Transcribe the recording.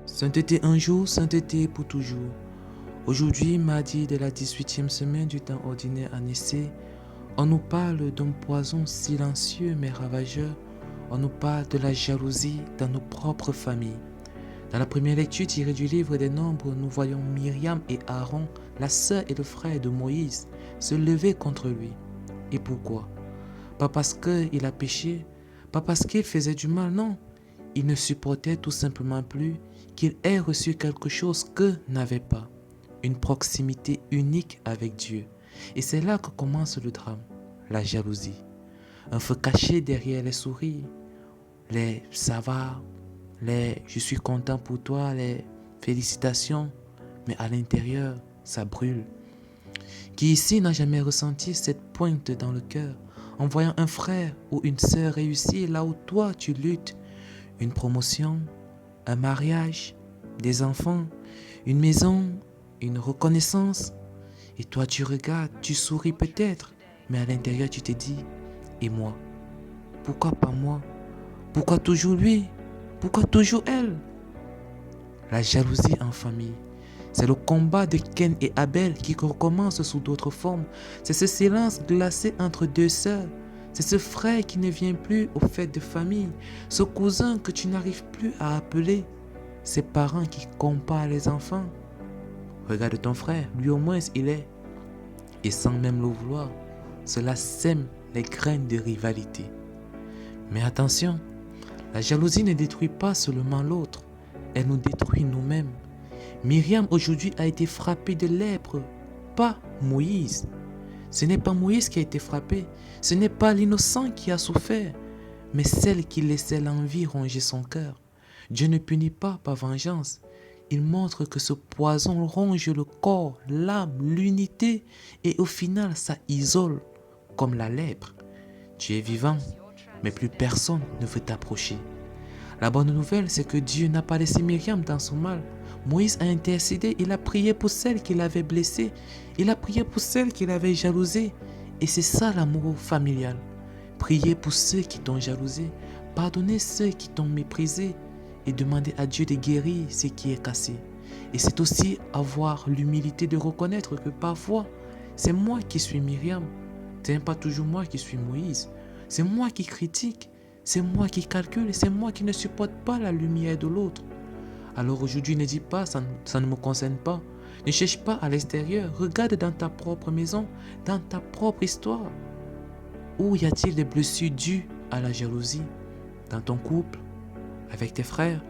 Sainteté un jour, sainteté pour toujours. Aujourd'hui, mardi de la 18e semaine du temps ordinaire en essai, on nous parle d'un poison silencieux mais ravageur. On nous parle de la jalousie dans nos propres familles. Dans la première lecture tirée du livre des Nombres, nous voyons Myriam et Aaron, la sœur et le frère de Moïse, se lever contre lui. Et pourquoi? Pas parce qu'il a péché, pas parce qu'il faisait du mal, non. Il ne supportait tout simplement plus qu'il ait reçu quelque chose qu'eux n'avaient pas, une proximité unique avec Dieu. Et c'est là que commence le drame, la jalousie. Un feu caché derrière les sourires, les ça va, les je suis content pour toi, les félicitations, mais à l'intérieur, ça brûle. Qui ici n'a jamais ressenti cette pointe dans le cœur en voyant un frère ou une sœur réussir là où toi tu luttes? Une promotion, un mariage, des enfants, une maison, une reconnaissance. Et toi tu regardes, tu souris peut-être, mais à l'intérieur tu te dis, et moi? Pourquoi pas moi? Pourquoi toujours lui? Pourquoi toujours elle? La jalousie en famille. C'est le combat de Ken et Abel qui recommence sous d'autres formes. C'est ce silence glacé entre deux sœurs. C'est ce frère qui ne vient plus aux fêtes de famille. Ce cousin que tu n'arrives plus à appeler. Ces parents qui comparent les enfants. Regarde ton frère, lui au moins il est. Et sans même le vouloir, cela sème les graines de rivalité. Mais attention, la jalousie ne détruit pas seulement l'autre, elle nous détruit nous-mêmes. Myriam aujourd'hui a été frappée de lèpre, pas Moïse. Ce n'est pas Moïse qui a été frappé, ce n'est pas l'innocent qui a souffert, mais celle qui laissait l'envie ronger son cœur. Dieu ne punit pas par vengeance, il montre que ce poison ronge le corps, l'âme, l'unité, et au final ça isole, comme la lèpre. Tu es vivant, mais plus personne ne veut t'approcher. La bonne nouvelle, c'est que Dieu n'a pas laissé Myriam dans son mal. Moïse a intercédé, il a prié pour celle qu'il avait blessée, il a prié pour celle qu'il avait jalousée. Et c'est ça l'amour familial. Prier pour ceux qui t'ont jalousé, pardonner ceux qui t'ont méprisé et demander à Dieu de guérir ce qui est cassé. Et c'est aussi avoir l'humilité de reconnaître que parfois, c'est moi qui suis Myriam, ce n'est pas toujours moi qui suis Moïse. C'est moi qui critique, c'est moi qui calcule, c'est moi qui ne supporte pas la lumière de l'autre. Alors aujourd'hui, ne dis pas, ça ne me concerne pas. Ne cherche pas à l'extérieur, regarde dans ta propre maison, dans ta propre histoire. Où y a-t-il des blessures dues à la jalousie? Dans ton couple, avec tes frères,